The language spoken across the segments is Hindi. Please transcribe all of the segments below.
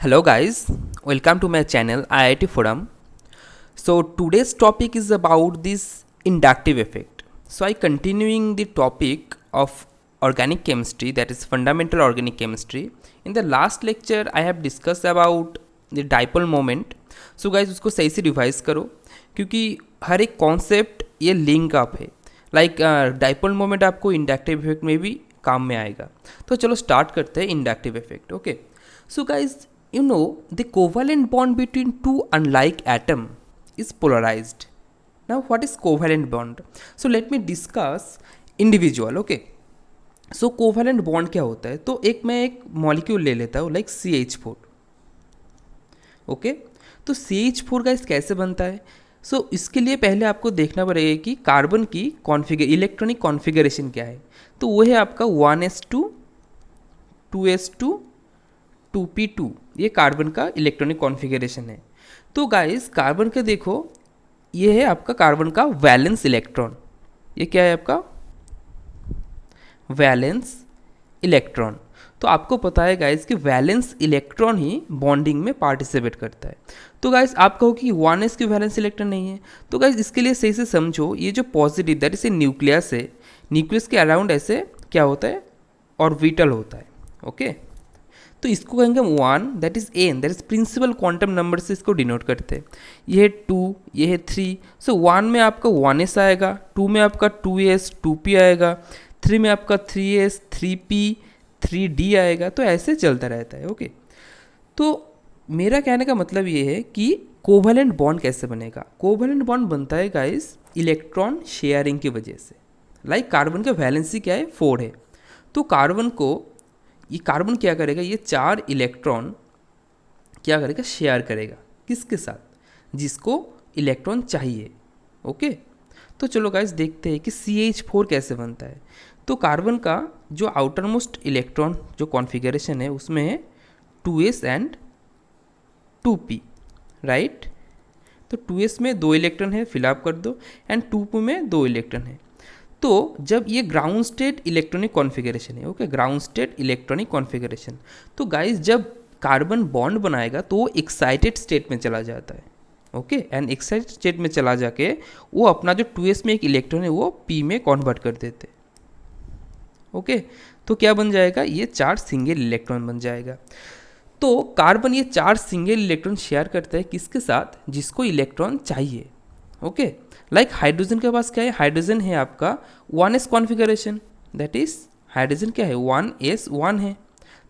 Hello guys, welcome to my channel IIT Forum. So today's topic is about this inductive effect. So I continuing the topic of organic chemistry, that is fundamental organic chemistry. In the last lecture I have discussed about the dipole moment. So guys उसको सही से रिवाइज करो क्योंकि हर एक कॉन्सेप्ट ये लिंक अप है. लाइक डाइपोल मोमेंट आपको इंडक्टिव इफेक्ट में भी काम में आएगा. तो चलो स्टार्ट करते हैं inductive effect. Okay, so guys you know the covalent bond between two unlike atom is polarized. Now what is covalent bond? So let me discuss individual. Okay, so covalent bond क्या होता है? तो मैं एक मॉलिक्यूल ले लेता हूँ लाइक CH4. ओके, तो CH4 गाइस कैसे बनता है? सो इसके लिए पहले आपको देखना पड़ेगा कि कार्बन की इलेक्ट्रॉनिक कॉन्फ़िगरेशन क्या है. तो वो है आपका 1s2 2s2 2p2. ये कार्बन का इलेक्ट्रॉनिक कॉन्फ़िगरेशन है. तो गाइस कार्बन का देखो, ये है आपका कार्बन का वैलेंस इलेक्ट्रॉन. ये क्या है आपका वैलेंस इलेक्ट्रॉन. तो आपको पता है गाइस कि वैलेंस इलेक्ट्रॉन ही बॉन्डिंग में पार्टिसिपेट करता है. तो गाइस आप कहो कि 1s की वैलेंस इलेक्ट्रॉन नहीं है, तो गाइस इसके लिए सही से समझो, ये जो positive that is a nucleus है, न्यूक्लियस के अराउंड ऐसे क्या होता है, ऑर्बिटल होता है. ओके, तो इसको कहेंगे हम 1, that is N, that is principal quantum number से इसको डिनोट करते हैं. ये है 2, ये है 3. सो 1 में आपका 1s आएगा, 2 में आपका 2s 2p आएगा, 3 में आपका 3s 3p 3d आएगा. तो ऐसे चलता रहता है. ओके, तो मेरा कहने का मतलब ये है कि कोवैलेंट बॉन्ड कैसे बनेगा. कोवैलेंट बॉन्ड बनता है गाइस इलेक्ट्रॉन शेयरिंग की वजह से. लाइक कार्बन का वैलेंसी क्या है, 4 है. तो कार्बन क्या करेगा, ये 4 इलेक्ट्रॉन क्या करेगा, शेयर करेगा. किसके साथ, जिसको इलेक्ट्रॉन चाहिए. ओके, तो चलो गाइस देखते हैं कि CH4 कैसे बनता है. तो कार्बन का जो आउटर मोस्ट इलेक्ट्रॉन जो कॉन्फ़िगरेशन है उसमें है 2s एंड 2p, राइट. तो 2s में 2 इलेक्ट्रॉन है, फिलअप कर दो, एंड 2p में 2 इलेक्ट्रॉन है. तो जब ये ग्राउंड स्टेट इलेक्ट्रॉनिक कॉन्फ़िगरेशन है, okay, ground state electronic configuration, तो गाइस जब कार्बन बॉन्ड बनाएगा तो वो एक्साइटेड स्टेट में चला जाता है. ओके, एंड एक्साइटेड स्टेट में चला जाके वो अपना जो 2s में एक इलेक्ट्रॉन है वो p में कन्वर्ट कर देते. ओके, तो क्या बन जाएगा, ये 4 सिंगल इलेक्ट्रॉन बन जाएगा. तो कार्बन ये 4 सिंगल इलेक्ट्रॉन शेयर करता है किसके साथ, जिसको इलेक्ट्रॉन चाहिए. ओके, लाइक हाइड्रोजन के पास क्या है, हाइड्रोजन है आपका 1s configuration, that is hydrogen क्या है 1s1 है.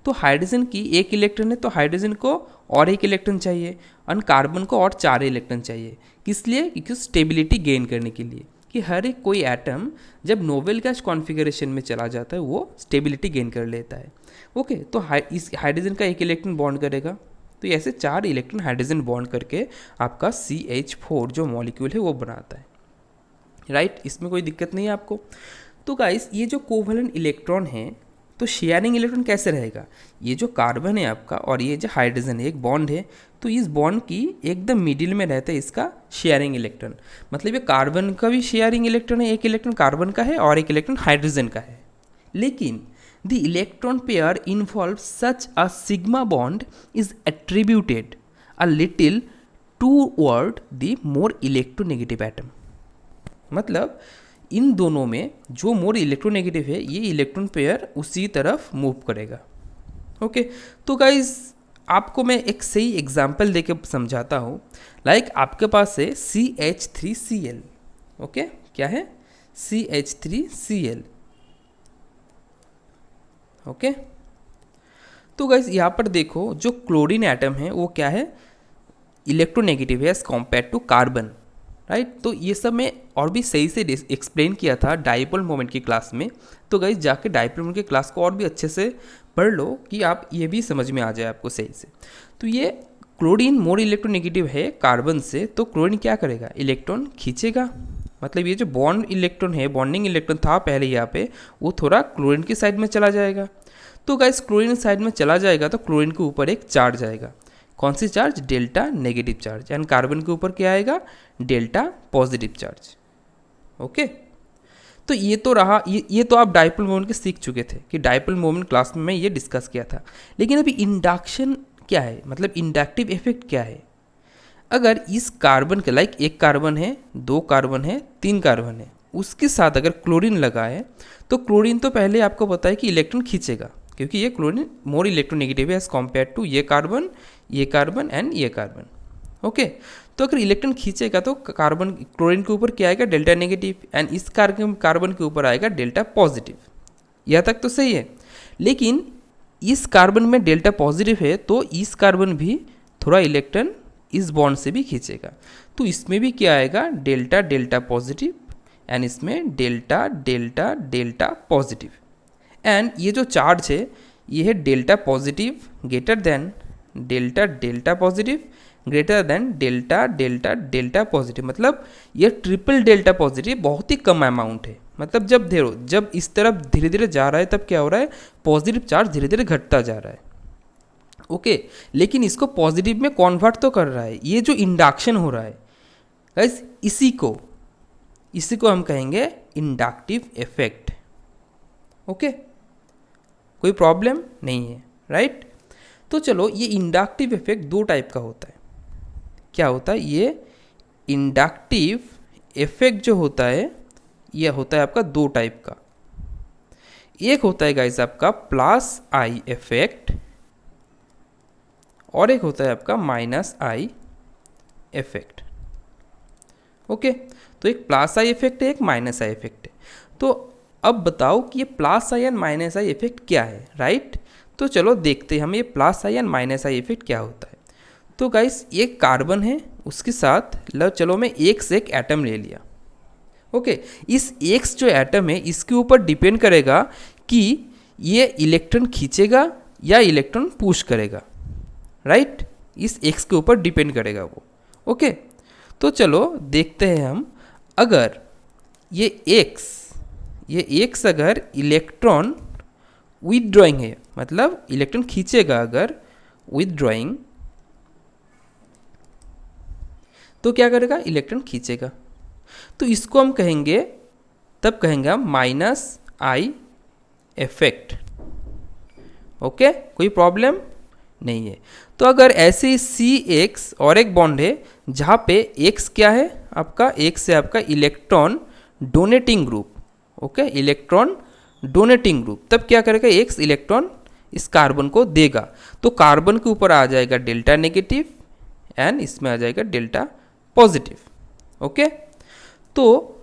तो हाइड्रोजन की एक इलेक्ट्रॉन है, तो हाइड्रोजन को और एक इलेक्ट्रॉन चाहिए, और कार्बन को और 4 इलेक्ट्रॉन चाहिए. किस लिए, क्योंकि स्टेबिलिटी गेन करने के लिए, कि हर एक कोई एटम जब नोबेल गैस कॉन्फ़िगरेशन में चला जाता है वो स्टेबिलिटी गेन कर लेता है. ओके, तो इस हाइड्रोजन का एक इलेक्ट्रॉन बॉन्ड करेगा, तो ऐसे 4 इलेक्ट्रॉन हाइड्रोजन बॉन्ड करके आपका CH4 जो मॉलिक्यूल है वो बनाता है, राइट. इसमें कोई दिक्कत नहीं है आपको. तो गाइस ये जो कोवैलेंट इलेक्ट्रॉन है, तो शेयरिंग इलेक्ट्रॉन कैसे रहेगा, ये जो कार्बन है आपका और ये जो हाइड्रोजन है, एक बॉन्ड है, तो इस बॉन्ड की एकदम मिडिल में रहता है इसका शेयरिंग इलेक्ट्रॉन. मतलब ये कार्बन का भी शेयरिंग इलेक्ट्रॉन है, एक इलेक्ट्रॉन कार्बन का है और एक इलेक्ट्रॉन हाइड्रोजन का है. लेकिन the electron pair involves such a sigma bond is attributed a little toward the more electronegative atom. मतलब इन दोनों में जो मोर इलेक्ट्रोनेगेटिव है ये इलेक्ट्रॉन पेयर उसी तरफ मूव करेगा. ओके, तो गाइज आपको मैं एक सही एग्जांपल देके समझाता हूँ. लाइक आपके पास है CH3Cl. ओके, क्या है CH3Cl. ओके, तो गाइस यहाँ पर देखो जो क्लोरीन एटम है वो क्या है, इलेक्ट्रोनेगेटिव है as compare to carbon, right. तो ये सब मैं और भी सही से एक्सप्लेन किया था डाइपोल मोमेंट की क्लास में. तो गाइस जाके डाइपोल मोमेंट की क्लास को और भी अच्छे से पढ़ लो कि आप ये भी समझ में आ जाए आपको सही से. तो ये क्लोरीन मोर इलेक्ट्रोनेगेटिव है कार्बन से, तो क्लोरीन क्या करेगा, इलेक्ट्रॉन खींचेगा. मतलब ये जो बॉन्ड इलेक्ट्रॉन है, बॉन्डिंग इलेक्ट्रॉन था पहले यहाँ पे, वो थोड़ा क्लोरीन की साइड में चला जाएगा. तो गाइस क्लोरीन साइड में चला जाएगा तो क्लोरीन के ऊपर एक चार्ज आएगा. कौन सी charge, delta negative charge. And carbon के ऊपर क्या आएगा, डेल्टा पॉजिटिव चार्ज. ओके, तो ये तो रहा, ये तो आप डाइपोल मोमेंट के सीख चुके थे कि डाइपोल मोमेंट क्लास में मैं ये डिस्कस किया था. लेकिन अभी इंडक्शन क्या है, मतलब इंडक्टिव इफेक्ट क्या है। अगर इस कार्बन के लाइक एक कार्बन है, दो कार्बन है, तीन कार्बन है, उसके साथ अगर क्लोरीन लगा है तो क्लोरीन तो पहले आपको पता है कि इलेक्ट्रॉन खींचेगा, क्योंकि ये क्लोरीन मोर इलेक्ट्रोनेगेटिव है एज कम्पेयर टू ये कार्बन एंड ये कार्बन। ओके, तो अगर इलेक्ट्रॉन खींचेगा तो कार्बन क्लोरीन के ऊपर क्या आएगा, डेल्टा नेगेटिव, एंड इस कार्बन के ऊपर आएगा डेल्टा पॉजिटिव। यह तक तो सही है, लेकिन इस कार्बन में डेल्टा पॉजिटिव है तो इस कार्बन भी थोड़ा इलेक्ट्रॉन इस बॉन्ड से भी खींचेगा, तो इसमें भी क्या आएगा, डेल्टा डेल्टा पॉजिटिव, एंड इसमें delta delta delta positive. And ये जो चार्ज है ये है delta positive greater than delta delta positive greater than delta delta delta positive, मतलब ये ट्रिपल डेल्टा पॉजिटिव बहुत ही कम अमाउंट है। मतलब जब इस तरफ धीरे धीरे जा रहा है तब क्या हो रहा है, पॉजिटिव चार्ज धीरे धीरे घटता जा रहा है। ओके, लेकिन इसको पॉजिटिव में कन्वर्ट तो कर रहा है, ये जो इंडक्शन हो रहा है गाइस, इसी को हम कहेंगे इंडक्टिव इफेक्ट। ओके, कोई प्रॉब्लम नहीं है, राइट। तो चलो, ये इंडक्टिव इफेक्ट दो टाइप का होता है। क्या होता है, ये इंडक्टिव इफेक्ट जो होता है ये होता है आपका दो टाइप का। एक होता है गाइस आपका प्लस आई इफेक्ट, और एक होता है आपका माइनस आई इफेक्ट। ओके, तो एक प्लस आई इफेक्ट है, एक माइनस आई इफेक्ट है। तो अब बताओ कि ये plus I and minus I effect क्या है, राइट। तो चलो देखते हैं हम ये plus I and minus I effect क्या होता है। तो गाइस एक कार्बन है, उसके साथ चलो मैं एक से एक एटम ले लिया। ओके, इस एक्स जो एटम है इसके ऊपर डिपेंड करेगा कि ये इलेक्ट्रॉन खींचेगा या इलेक्ट्रॉन पुश करेगा, राइट। इस एक्स के ऊपर डिपेंड करेगा वो। ओके, तो चलो देखते हैं हम, अगर ये एक्स अगर इलेक्ट्रॉन विथड्रॉइंग है, मतलब इलेक्ट्रॉन खींचेगा अगर विथड्रॉइंग, तो क्या करेगा, इलेक्ट्रॉन खींचेगा। तो इसको हम कहेंगे हम माइनस आई इफेक्ट। ओके, कोई प्रॉब्लम नहीं है। तो अगर ऐसे सी एक्स और एक बॉन्ड है जहाँ पे एक्स क्या है आपका, एक्स है आपका electron donating group. Okay, electron donating group, तब क्या करेगा, एक्स इलेक्ट्रॉन इस कार्बन को देगा, तो कार्बन के ऊपर आ जाएगा डेल्टा नेगेटिव एंड इसमें आ जाएगा डेल्टा पॉजिटिव। ओके, तो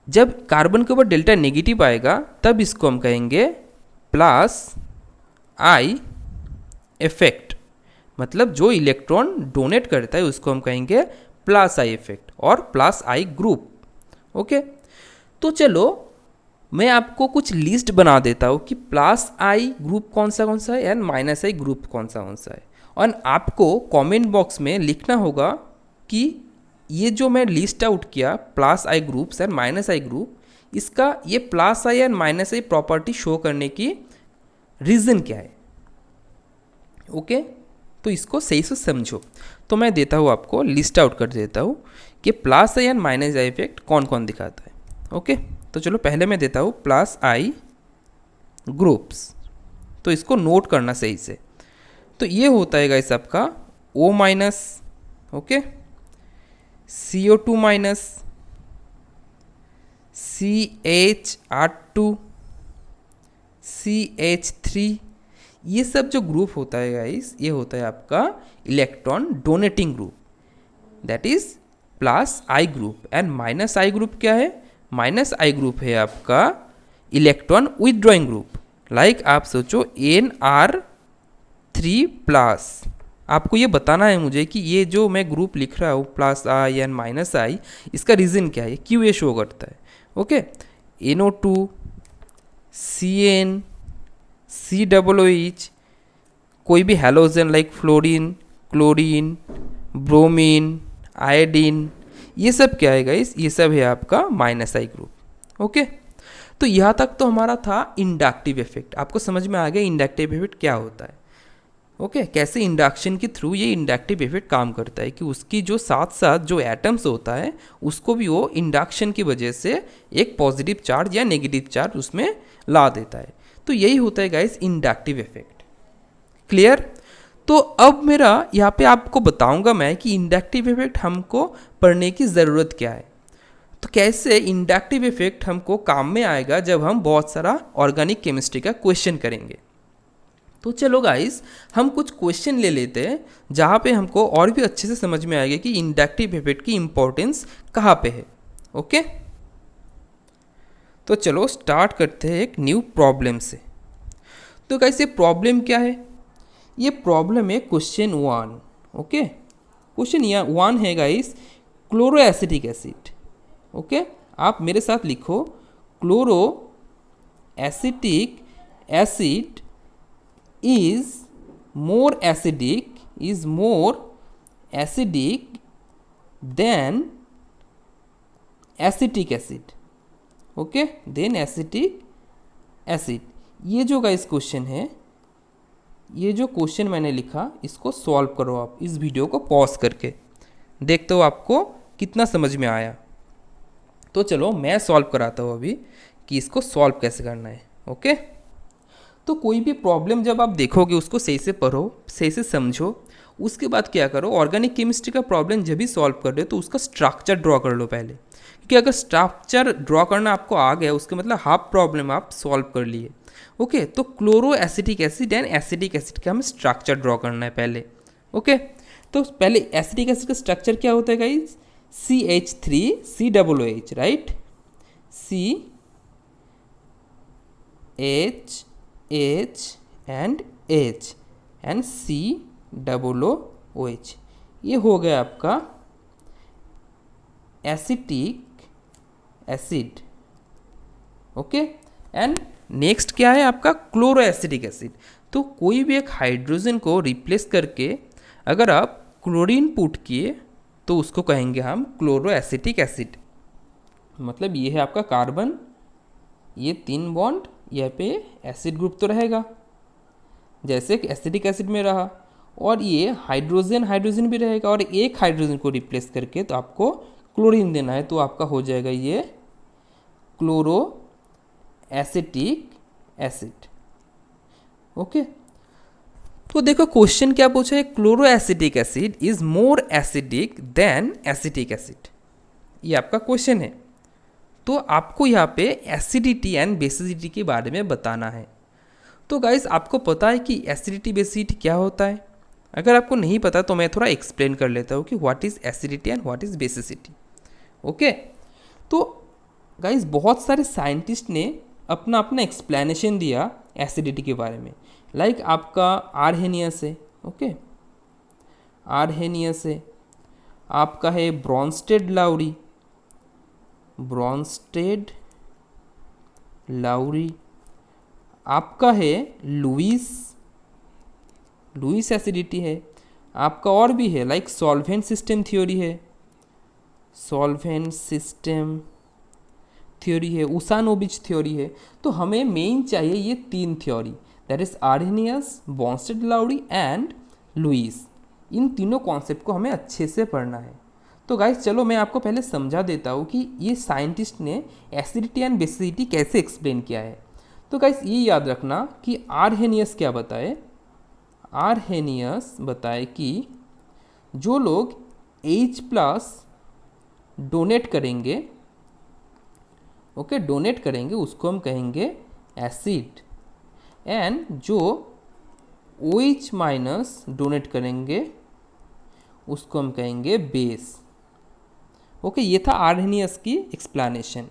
जब कार्बन के ऊपर डेल्टा नेगेटिव आएगा तब इसको हम कहेंगे प्लस आई इफेक्ट, मतलब जो इलेक्ट्रॉन डोनेट करता है उसको हम कहेंगे प्लस आई इफेक्ट और प्लस आई ग्रुप। ओके, तो चलो मैं आपको कुछ लिस्ट बना देता हूँ कि प्लस आई ग्रुप कौन सा है एंड माइनस आई ग्रुप कौन सा है, और आपको कमेंट बॉक्स में लिखना होगा कि ये जो मैं लिस्ट आउट किया plus I groups and minus I group, इसका ये plus I and minus I property show करने की रीज़न क्या है। ओके, तो इसको सही से समझो। तो मैं देता हूँ आपको, लिस्ट आउट कर देता हूँ कि plus I and minus I effect कौन कौन दिखाता है। ओके, तो चलो पहले मैं देता हूँ प्लस आई ग्रुप्स, तो इसको नोट करना सही से। तो ये होता है गाइस आपका O minus, okay, CO2 minus, CH2, CH3, ये सब जो ग्रुप होता है गाइस, ये होता है आपका electron donating group, that is plus I group. And minus I group क्या है, माइनस आई ग्रुप है आपका इलेक्ट्रॉन विथड्रॉइंग ग्रुप। लाइक आप सोचो NR3+, आपको ये बताना है मुझे कि ये जो मैं ग्रुप लिख रहा हूँ प्लस आई एंड माइनस आई, इसका रीज़न क्या है, क्यों ये शो करता है। ओके, NO2, CN, COOH, कोई भी halogen like fluorine, chlorine, bromine, iodine, ये सब क्या है गाइस, ये सब है आपका माइनस आई ग्रुप। ओके, तो यहाँ तक तो हमारा था इंडक्टिव इफेक्ट। आपको समझ में आ गया इंडक्टिव इफेक्ट क्या होता है। ओके, कैसे इंडक्शन के थ्रू ये इंडक्टिव इफेक्ट काम करता है कि उसकी जो साथ साथ जो एटम्स होता है उसको भी वो इंडक्शन की वजह से एक पॉजिटिव चार्ज या नेगेटिव चार्ज उसमें ला देता है। तो यही होता है गाइस इंडक्टिव इफेक्ट। क्लियर। तो अब मेरा यहाँ पे आपको बताऊंगा मैं कि इंडक्टिव इफेक्ट हमको पढ़ने की ज़रूरत क्या है। तो कैसे इंडक्टिव इफेक्ट हमको काम में आएगा जब हम बहुत सारा ऑर्गेनिक केमिस्ट्री का क्वेश्चन करेंगे। तो चलो गाइस, हम कुछ क्वेश्चन ले लेते हैं जहाँ पे हमको और भी अच्छे से समझ में आएगा कि इंडक्टिव इफेक्ट की इम्पोर्टेंस कहाँ पे है। ओके, तो चलो स्टार्ट करते हैं एक न्यू प्रॉब्लम से। तो गाइस, ये प्रॉब्लम क्या है? ये प्रॉब्लम है क्वेश्चन 1। ओके, क्वेश्चन 1 है guys, chloro acetic acid. Okay, आप मेरे साथ लिखो, chloro acetic acid is more acidic than acetic acid। Okay, then acetic acid. ये जो गाइस क्वेश्चन है, ये जो क्वेश्चन मैंने लिखा, इसको सॉल्व करो आप इस वीडियो को पॉज करके, देखते हो आपको कितना समझ में आया। तो चलो मैं सॉल्व कराता हूँ अभी कि इसको सॉल्व कैसे करना है। ओके, तो कोई भी प्रॉब्लम जब आप देखोगे उसको सही से पढ़ो, सही से समझो, उसके बाद क्या करो, ऑर्गेनिक केमिस्ट्री का प्रॉब्लम जब भी सॉल्व कर रहे हो तो उसका स्ट्रक्चर ड्रॉ कर लो पहले, क्योंकि अगर स्ट्रक्चर ड्रॉ करना आपको आ गया उसके मतलब हाफ प्रॉब्लम आप सॉल्व कर लिए। ओके, तो chloro acetic acid and acetic acid का हमें स्ट्रक्चर ड्रॉ करना है पहले। ओके, तो पहले एसिटिक एसिड का स्ट्रक्चर क्या होता है guys? CH3COOH, right? CH and H and COOH, ये हो गया आपका acetic acid. Okay, and next क्या है आपका? Chloro acetic acid. तो कोई भी एक हाइड्रोजन को रिप्लेस करके अगर आप क्लोरीन पुट किए तो उसको कहेंगे हम क्लोरो एसिटिक एसिड। मतलब ये है आपका कार्बन, ये 3 बॉन्ड, यहाँ पे एसिड ग्रुप तो रहेगा जैसे कि एसिटिक एसिड में रहा, और ये हाइड्रोजन भी रहेगा, और एक हाइड्रोजन को रिप्लेस करके तो आपको क्लोरीन देना है, तो आपका हो जाएगा ये क्लोरो एसिटिक एसिड। ओके, तो देखो क्वेश्चन क्या पूछा है, chloro acetic acid is more acidic then acetic acid, ये आपका क्वेश्चन है। तो आपको यहाँ पे एसिडिटी एंड बेसिसिटी के बारे में बताना है। तो गाइस, आपको पता है कि एसिडिटी बेसिसिटी क्या होता है? अगर आपको नहीं पता तो मैं थोड़ा एक्सप्लेन कर लेता हूँ कि what is acidity and what is basicity. Okay, तो गाइस बहुत सारे साइंटिस्ट ने अपना अपना एक्सप्लेनेशन दिया एसिडिटी के बारे में। लाइक आपका आरहेनियस है, ओके, आरहेनियस है, आपका है ब्रॉन्स्टेड लाउरी, आपका है लुईस एसिडिटी है, आपका और भी है लाइक सॉल्वेंट सिस्टम थ्योरी है, उसानोविच थ्योरी है। तो हमें मेन चाहिए ये 3 theory, that is Arrhenius, Bronsted Lowry and Lewis. इन तीनों कॉन्सेप्ट को हमें अच्छे से पढ़ना है। तो गाइस चलो मैं आपको पहले समझा देता हूँ कि ये साइंटिस्ट ने एसिडिटी एंड बेसिसिटी कैसे एक्सप्लेन किया है। तो गाइस ये याद रखना कि आरहेनियस क्या बताए, आरहेनियस बताए कि जो लोग H+ डोनेट करेंगे, ओके, डोनेट करेंगे उसको हम कहेंगे एसिड, एंड जो OH- डोनेट करेंगे उसको हम कहेंगे बेस। ओके, ये था आरहेनियस की एक्सप्लेनेशन।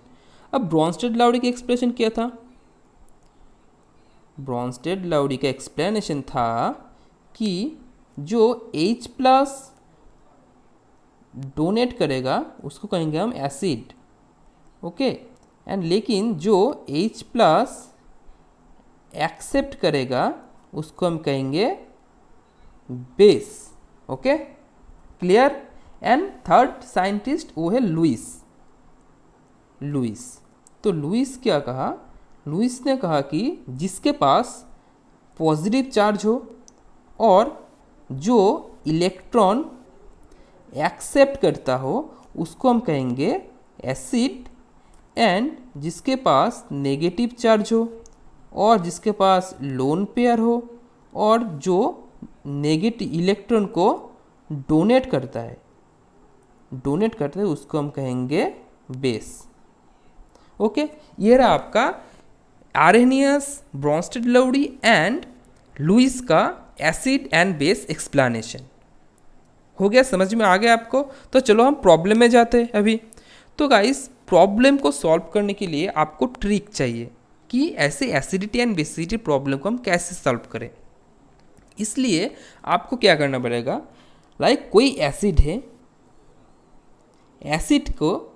अब ब्रॉन्स्टेड लाउरी का एक्सप्लेनेशन क्या था? ब्रॉन्स्टेड लाउरी का एक्सप्लेनेशन था कि जो H+ डोनेट करेगा उसको कहेंगे हम एसिड, ओके, एंड लेकिन जो H+ एक्सेप्ट करेगा उसको हम कहेंगे base. Okay, clear? And third scientist वो है लुईस। तो लुईस क्या कहा? लुईस ने कहा कि जिसके पास पॉजिटिव चार्ज हो और जो इलेक्ट्रॉन एक्सेप्ट करता हो उसको हम कहेंगे एसिड, एंड जिसके पास नेगेटिव चार्ज हो और जिसके पास लोन पेयर हो और जो नेगेटिव इलेक्ट्रॉन को डोनेट करता है, उसको हम कहेंगे बेस। ओके, ये रहा आपका आर्हेनियस, ब्रोंस्टेड लवडी एंड लुईस का एसिड एंड बेस एक्सप्लेनेशन। हो गया, समझ में आ गया आपको? तो चलो हम प्रॉब्लम में जाते हैं अभी। तो गाइस, प्रॉब्लम को सॉल्व करने के लिए आपको ट्रिक चाहिए कि ऐसे एसिडिटी एंड बेसिडिटी प्रॉब्लम को हम कैसे सॉल्व करें। इसलिए आपको क्या करना पड़ेगा, कोई एसिड है, एसिड को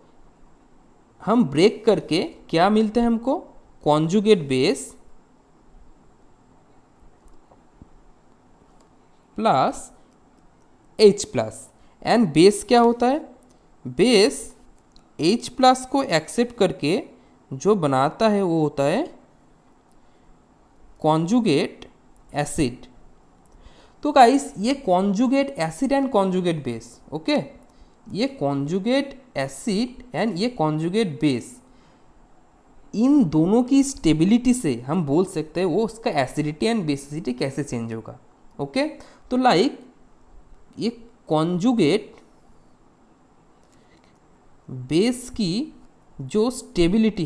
हम ब्रेक करके क्या मिलते हैं हमको, conjugate base plus H plus. And base क्या होता है, बेस H प्लस को एक्सेप्ट करके जो बनाता है वो होता है कॉन्जुगेट एसिड। तो गाइस, ये conjugate acid and conjugate base, okay, ये कॉन्जुगेट एसिड एंड ये कॉन्जुगेट बेस, इन दोनों की स्टेबिलिटी से हम बोल सकते हैं वो उसका एसिडिटी एंड बेसिसिटी कैसे चेंज होगा। ओके, तो ये कॉन्जुगेट बेस की जो स्टेबिलिटी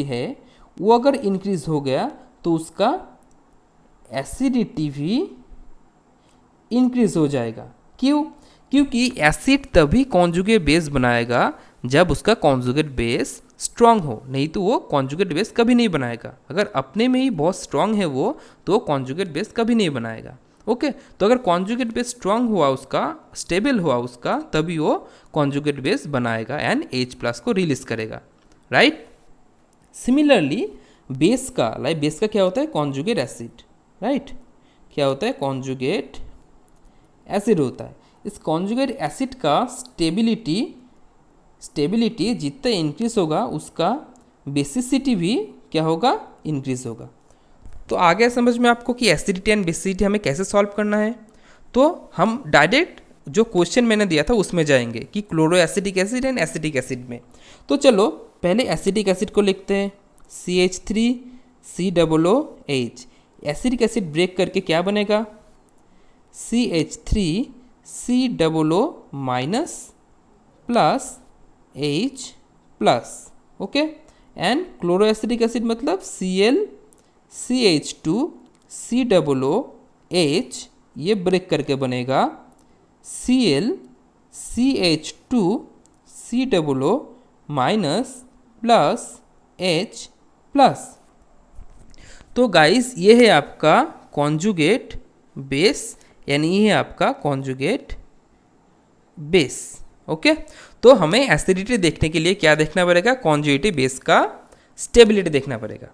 है वो अगर इंक्रीज हो गया तो उसका एसिडिटी भी इंक्रीज हो जाएगा। क्यों? क्योंकि एसिड तभी कॉन्जुगेट बेस बनाएगा जब उसका कॉन्जुगेट बेस स्ट्रांग हो, नहीं तो वो कॉन्जुगेट बेस कभी नहीं बनाएगा। अगर अपने में ही बहुत स्ट्रांग है वो, तो कॉन्जुगेट बेस कभी नहीं बनाएगा। ओके, तो अगर कॉन्जुगेट बेस स्ट्रांग हुआ उसका, स्टेबल हुआ उसका, तभी वो कॉन्जुगेट बेस बनाएगा एंड H प्लस को रिलीज करेगा, राइट। सिमिलरली बेस का क्या होता है, कॉन्जुगेट एसिड, राइट। क्या होता है, कॉन्जुगेट एसिड होता है। इस कॉन्जुगेट एसिड का स्टेबिलिटी जितना इंक्रीज होगा उसका बेसिसिटी भी क्या होगा, इंक्रीज होगा। तो आ गया समझ में आपको कि एसिडिटी एंड बेसिसिटी हमें कैसे सॉल्व करना है। तो हम डायरेक्ट जो क्वेश्चन मैंने दिया था उसमें जाएंगे कि chloro acidic acid and acidic acid में। तो चलो पहले एसिडिक एसिड को लिखते हैं, CH3COOH। एसिडिक एसिड ब्रेक करके क्या बनेगा, CH3COO minus plus H plus. Okay, and chloro acidic acid मतलब ClCH2COOH, ये ब्रेक करके बनेगा ClCH2COO minus plus H plus. तो गाइस, ये है आपका कॉन्जुगेट बेस, यानी ये है आपका कॉन्जुगेट बेस। ओके, तो हमें एसिडिटी देखने के लिए क्या देखना पड़ेगा, कॉन्जुगेटिव बेस का स्टेबिलिटी देखना पड़ेगा।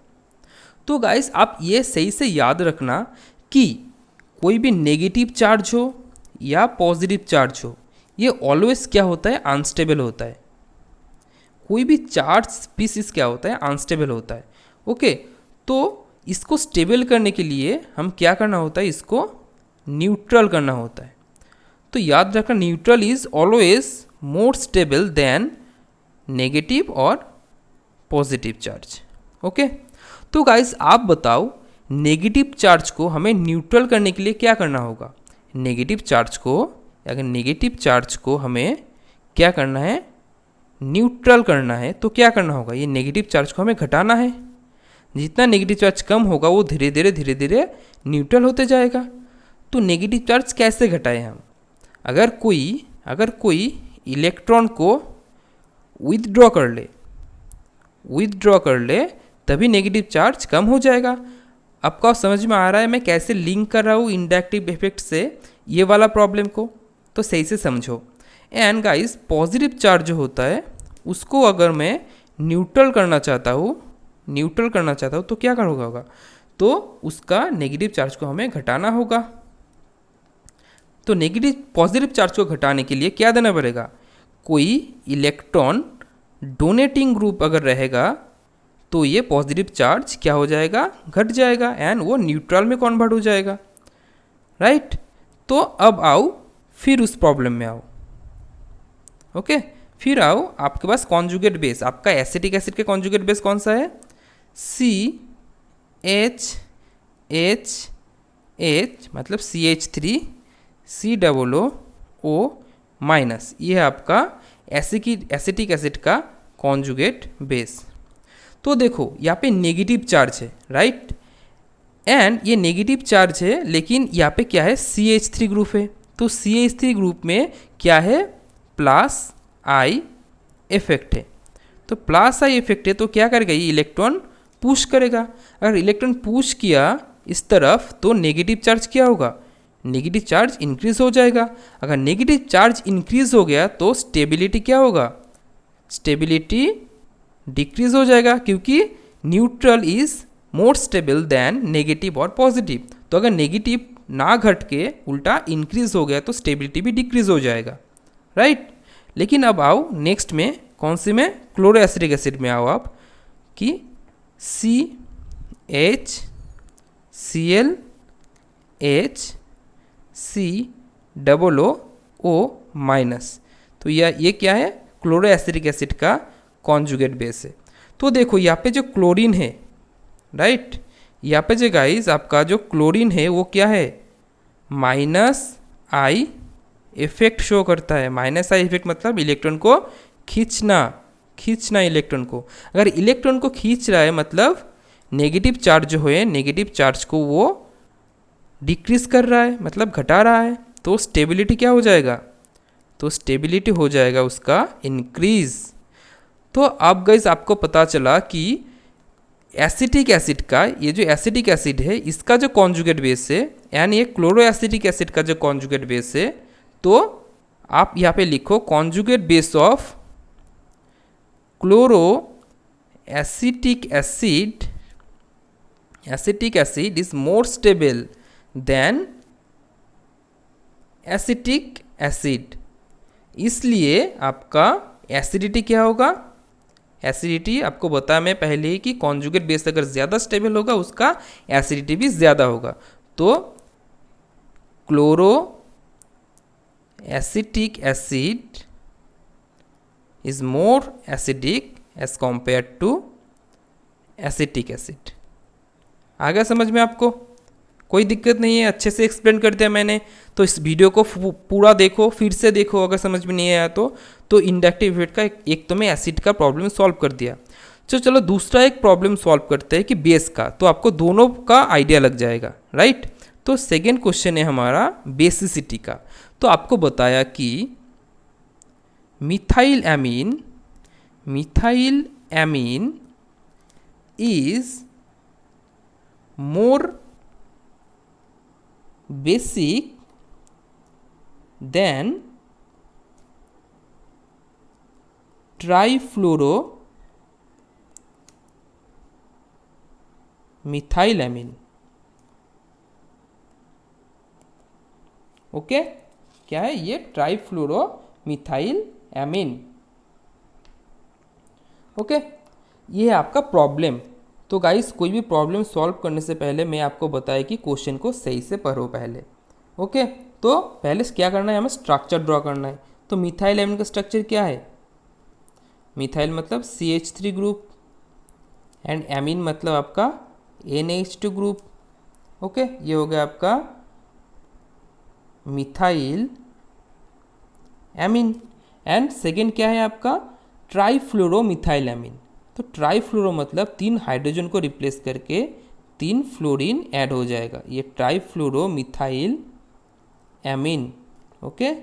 तो गाइस, आप ये सही से याद रखना कि कोई भी नेगेटिव चार्ज हो या पॉजिटिव चार्ज हो, ये ऑलवेज क्या होता है, अनस्टेबल होता है। कोई भी चार्ज स्पीसीज क्या होता है, अनस्टेबल होता है। ओके, तो इसको स्टेबल करने के लिए हम क्या करना होता है, इसको न्यूट्रल करना होता है। तो याद रखना, neutral is always more stable then negative और पॉजिटिव चार्ज। ओके, तो गाइस आप बताओ, नेगेटिव चार्ज को हमें न्यूट्रल करने के लिए क्या करना होगा। नेगेटिव चार्ज को हमें क्या करना है, न्यूट्रल करना है। तो क्या करना होगा, ये नेगेटिव चार्ज को हमें घटाना है। जितना नेगेटिव चार्ज कम होगा वो धीरे धीरे न्यूट्रल होते जाएगा। तो नेगेटिव चार्ज कैसे घटाएं हम, अगर कोई इलेक्ट्रॉन को विथड्रॉ कर ले तभी नेगेटिव चार्ज कम हो जाएगा। आपको समझ में आ रहा है मैं कैसे लिंक कर रहा हूँ इंडक्टिव इफेक्ट से ये वाला प्रॉब्लम को, तो सही से समझो। एंड गाइस, पॉजिटिव चार्ज जो होता है उसको अगर मैं न्यूट्रल करना चाहता हूँ तो क्या करना होगा, तो उसका नेगेटिव चार्ज को हमें घटाना होगा। तो पॉजिटिव चार्ज को घटाने के लिए क्या देना पड़ेगा, कोई इलेक्ट्रॉन डोनेटिंग ग्रुप अगर रहेगा तो ये पॉजिटिव चार्ज क्या हो जाएगा, घट जाएगा एंड वो न्यूट्रल में कन्वर्ट हो जाएगा, राइट। तो अब आओ फिर उस प्रॉब्लम में आओ। ओके, फिर आओ आपके पास कॉन्जुगेट बेस, आपका एसिटिक एसिड के कॉन्जुगेट बेस कौन सा है, CHH H मतलब CH3COO माइनस, ये है आपका एसिटिक एसिड का कॉन्जुगेट बेस। तो देखो यहाँ पे नेगेटिव चार्ज है, राइट, एंड ये नेगेटिव चार्ज है, लेकिन यहाँ पे क्या है, CH3 ग्रुप है। तो CH3 ग्रुप में क्या है, प्लस आई इफेक्ट है। तो प्लस आई इफेक्ट है तो क्या करेगा, ये इलेक्ट्रॉन पुश करेगा। अगर इलेक्ट्रॉन पुश किया इस तरफ तो नेगेटिव चार्ज क्या होगा, नेगेटिव चार्ज इंक्रीज हो जाएगा। अगर नेगेटिव चार्ज इंक्रीज हो गया तो स्टेबिलिटी क्या होगा, स्टेबिलिटी डिक्रीज हो जाएगा, क्योंकि neutral is more stable then negative और पॉजिटिव। तो अगर नेगेटिव ना घट के उल्टा इंक्रीज हो गया तो स्टेबिलिटी भी डिक्रीज हो जाएगा, राइट। लेकिन अब आओ नेक्स्ट में, कौन सी में, क्लोरो एसिटिक एसिड में आओ आप, कि CHClHCOO माइनस। तो ये क्या है, क्लोरो एसिटिक एसिड का कॉन्जुगेट बेस है। तो देखो यहाँ पे जो क्लोरीन है, राइट, यहाँ पे जो गाइस आपका जो क्लोरीन है वो क्या है, माइनस आई इफेक्ट शो करता है। माइनस आई इफेक्ट मतलब इलेक्ट्रॉन को खींचना इलेक्ट्रॉन को। अगर इलेक्ट्रॉन को खींच रहा है मतलब नेगेटिव चार्ज जो है, नेगेटिव चार्ज को वो डिक्रीज कर रहा है, मतलब घटा रहा है। तो स्टेबिलिटी क्या हो जाएगा, तो स्टेबिलिटी हो जाएगा उसका इंक्रीज। तो अब गाइस आपको पता चला कि एसिटिक एसिड का, ये जो एसिटिक एसिड है इसका जो कॉन्जुगेट बेस है, यानी ये क्लोरो एसिटिक एसिड का जो कॉन्जुगेट बेस है, तो आप यहाँ पे लिखो conjugate base of chloro acetic acid is more stable then acetic acid. इसलिए आपका एसिडिटी क्या होगा, एसिडिटी आपको बताया मैं पहले ही कि कॉन्जुगेट बेस अगर ज़्यादा स्टेबल होगा उसका एसिडिटी भी ज़्यादा होगा। तो chloro acetic acid is more acidic as compare to acetic acid. आ गया समझ में आपको, कोई दिक्कत नहीं है, अच्छे से एक्सप्लेन कर दिया मैंने। तो इस वीडियो को पूरा देखो, फिर से देखो, अगर समझ में नहीं आया तो इंडक्टिव इफेक्ट का एक तो मैं एसिड का प्रॉब्लम सॉल्व कर दिया। चलो दूसरा एक प्रॉब्लम सॉल्व करते हैं कि बेस का, तो आपको दोनों का आइडिया लग जाएगा, राइट। तो सेकेंड क्वेश्चन है हमारा बेसिसिटी का। तो आपको बताया कि methyl amine is more basic than trifluoromethylamine. Okay, क्या है ये, ट्राइफ्लोरोमिथाइलएमीन। ओके, ये है आपका प्रॉब्लम। तो गाइस कोई भी प्रॉब्लम सॉल्व करने से पहले मैं आपको बताया कि क्वेश्चन को सही से पढ़ो पहले। ओके, तो पहले क्या करना है, हमें स्ट्रक्चर ड्रॉ करना है। तो मिथाइल एमीन का स्ट्रक्चर क्या है, मिथाइल मतलब CH3 ग्रुप, एंड एमीन मतलब आपका NH2 ग्रुप। ओके, ये हो गया आपका मिथाइल एमीन। एंड सेकेंड क्या है आपका, ट्राइफ्लोरोमिथाइलएमीन। तो ट्राइफ्लोरो मतलब 3 हाइड्रोजन को रिप्लेस करके 3 फ्लोरीन ऐड हो जाएगा, ये ट्राइफ्लोरोमिथाइलएमीन। ओके,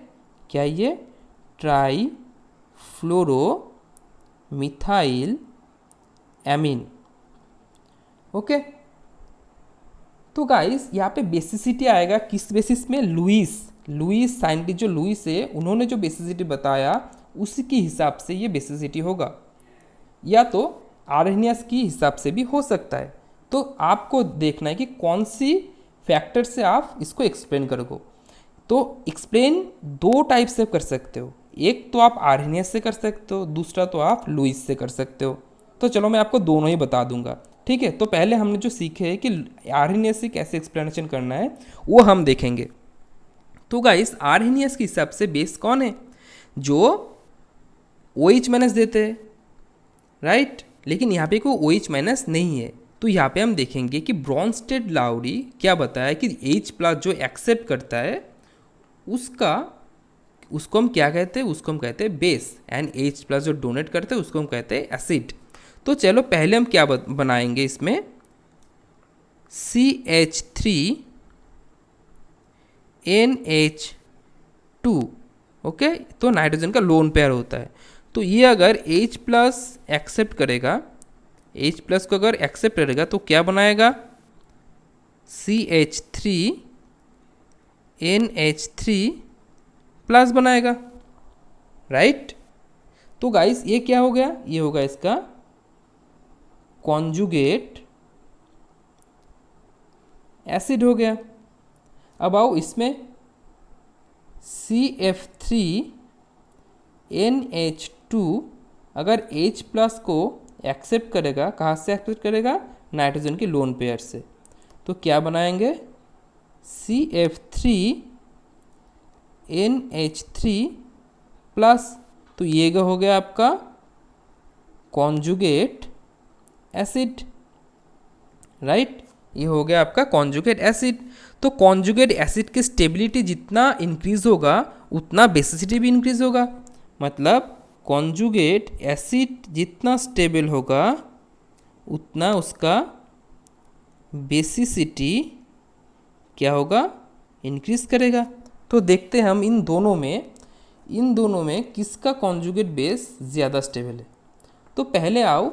क्या ये ट्राइफ्लोरोमिथाइलएमीन। ओके, तो गाइस यहाँ पे बेसिसिटी आएगा किस बेसिस में, लुईस साइंटिस्ट जो लुईस है उन्होंने जो बेसिसिटी बताया उसी के हिसाब से ये बेसिसिटी होगा, या तो आर्हेनियस की हिसाब से भी हो सकता है। तो आपको देखना है कि कौन सी फैक्टर से आप इसको एक्सप्लेन करोगे। तो एक्सप्लेन 2 टाइप से कर सकते हो, एक तो आप आर्हेनियस से कर सकते हो, दूसरा तो आप लुईस से कर सकते हो। तो चलो मैं आपको दोनों ही बता दूंगा, ठीक है। तो पहले हमने जो सीखे है कि आर्हेनियस से कैसे एक्सप्लेनेशन करना है वो हम देखेंगे। तो गाइस आर्हेनियस के हिसाब से बेस कौन है, जो OH- देते हैं, राइट। लेकिन यहाँ पे कोई OH- नहीं है, तो यहाँ पे हम देखेंगे कि ब्रॉन्स्टेड लाउरी क्या बताया कि H+ जो एक्सेप्ट करता है उसको हम क्या कहते हैं, उसको हम कहते हैं बेस, एंड H+ जो डोनेट करते हैं उसको हम कहते हैं एसिड। तो चलो पहले हम क्या बनाएंगे इसमें, CH3NH2, ओके। तो नाइट्रोजन का लोन पेयर होता है। तो ये अगर H+ एक्सेप्ट करेगा, H+ को अगर एक्सेप्ट करेगा तो क्या बनाएगा, CH3NH3+ बनाएगा, राइट। तो गाइस ये क्या हो गया, ये होगा इसका कॉन्जुगेट एसिड हो गया। अब आओ इसमें CF3NH2 अगर H+ को एक्सेप्ट करेगा, कहाँ से एक्सेप्ट करेगा, नाइट्रोजन के लोन पेयर से, तो क्या बनाएंगे, CF3NH3+। तो ये हो गया आपका कॉन्जुगेट एसिड, राइट। ये हो गया आपका कॉन्जुगेट एसिड। तो कॉन्जुगेट एसिड की स्टेबिलिटी जितना इंक्रीज होगा उतना बेसिसिटी भी इंक्रीज होगा। मतलब कॉन्जुगेट एसिड जितना स्टेबल होगा उतना उसका बेसिसिटी क्या होगा, इंक्रीज करेगा। तो देखते हैं हम इन दोनों में किसका कॉन्जुगेट बेस ज़्यादा स्टेबल है। तो पहले आओ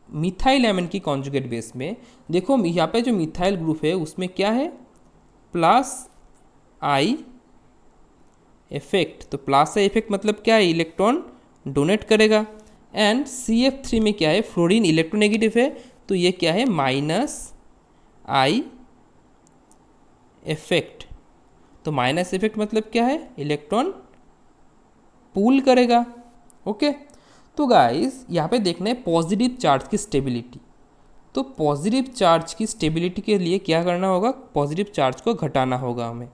मिथाइल एमिन की कॉन्जुगेट बेस में देखो, यहाँ पे जो मिथाइल ग्रुप है उसमें क्या है, +I इफेक्ट। तो +I इफेक्ट मतलब क्या है, इलेक्ट्रॉन डोनेट करेगा। एंड CF3 में क्या है, फ्लोरीन इलेक्ट्रोनेगेटिव है, तो ये क्या है, -I इफेक्ट। तो माइनस इफेक्ट मतलब क्या है, इलेक्ट्रॉन पूल करेगा, ओके। तो गाइस यहाँ पे देखना है पॉजिटिव चार्ज की स्टेबिलिटी। तो पॉजिटिव चार्ज की स्टेबिलिटी के लिए क्या करना होगा, पॉजिटिव चार्ज को घटाना होगा हमें।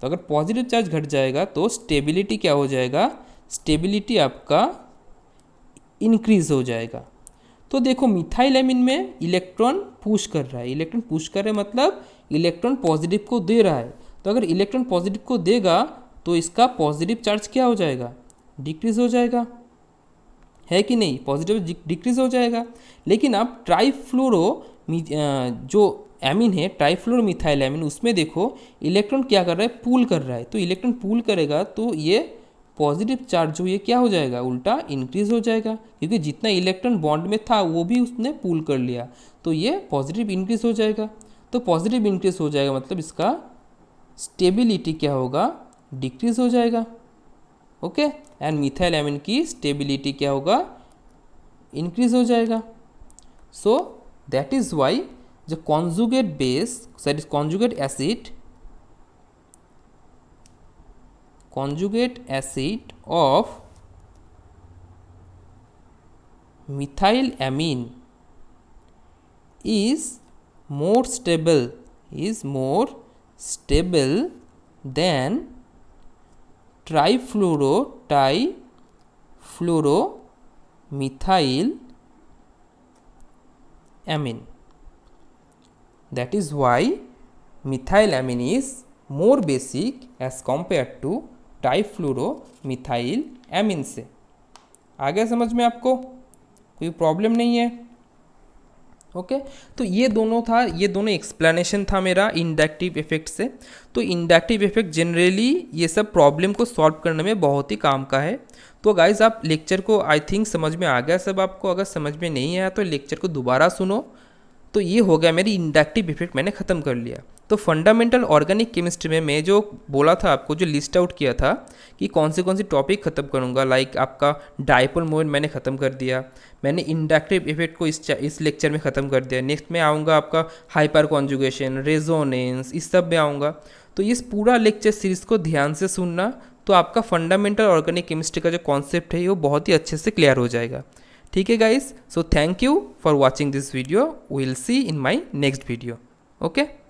तो अगर पॉजिटिव चार्ज घट जाएगा तो स्टेबिलिटी क्या हो जाएगा, स्टेबिलिटी आपका इंक्रीज हो जाएगा। तो देखो मिथाइल एमिन में इलेक्ट्रॉन पुश कर रहा है, इलेक्ट्रॉन पुश कर रहा है मतलब इलेक्ट्रॉन पॉजिटिव को दे रहा है। तो अगर इलेक्ट्रॉन पॉजिटिव को देगा तो इसका पॉजिटिव चार्ज क्या हो जाएगा, डिक्रीज हो जाएगा, है कि नहीं, पॉजिटिव डिक्रीज हो जाएगा। लेकिन आप ट्राईफ्लोरो जो एमिन है, ट्राईफ्लोरो मिथाइल एमिन, उसमें देखो इलेक्ट्रॉन क्या कर रहा है, पूल कर रहा है। तो इलेक्ट्रॉन पूल करेगा तो ये पॉजिटिव चार्ज जो ये क्या हो जाएगा, उल्टा इंक्रीज हो जाएगा, क्योंकि जितना इलेक्ट्रॉन बॉन्ड में था वो भी उसने पूल कर लिया, तो ये पॉजिटिव इंक्रीज हो जाएगा। तो पॉजिटिव इंक्रीज हो जाएगा मतलब इसका स्टेबिलिटी क्या होगा, डिक्रीज हो जाएगा, ओके। एंड मिथाइल एमिन की स्टेबिलिटी क्या होगा, इंक्रीज हो जाएगा। So that is why the conjugate base, that is conjugate acid of methyl amine is more stable than trifluoromethyl amine. That is why methyl amine is more basic as compared to trifluoromethyl amine से। आ गया समझ में आपको, कोई प्रॉब्लम नहीं है, ओके। तो ये दोनों एक्सप्लेनेशन था मेरा इंडक्टिव इफेक्ट से। तो इंडक्टिव इफेक्ट जनरली ये सब प्रॉब्लम को सॉल्व करने में बहुत ही काम का है। तो गाइज आप लेक्चर को आई थिंक समझ में आ गया सब आपको। अगर समझ में नहीं आया तो लेक्चर को दोबारा सुनो। तो ये हो गया मेरी इंडक्टिव इफेक्ट, मैंने ख़त्म कर लिया। तो फंडामेंटल ऑर्गेनिक केमिस्ट्री में मैं जो बोला था आपको, जो लिस्ट आउट किया था कि कौन से टॉपिक ख़त्म करूँगा, लाइक आपका डायपोल मोमेंट मैंने ख़त्म कर दिया, मैंने इंडक्टिव इफेक्ट को इस लेक्चर में ख़त्म कर दिया। नेक्स्ट में आऊँगा आपका हाइपर कॉन्जुगेशन, रेजोनेंस, इस सब में आऊँगा। तो इस पूरा लेक्चर सीरीज़ को ध्यान से सुनना, तो आपका फंडामेंटल ऑर्गेनिक केमिस्ट्री का जो कॉन्सेप्ट है वो बहुत ही अच्छे से क्लियर हो जाएगा। ठीक है guys, so thank you for watching this video, we will see in my next video, okay.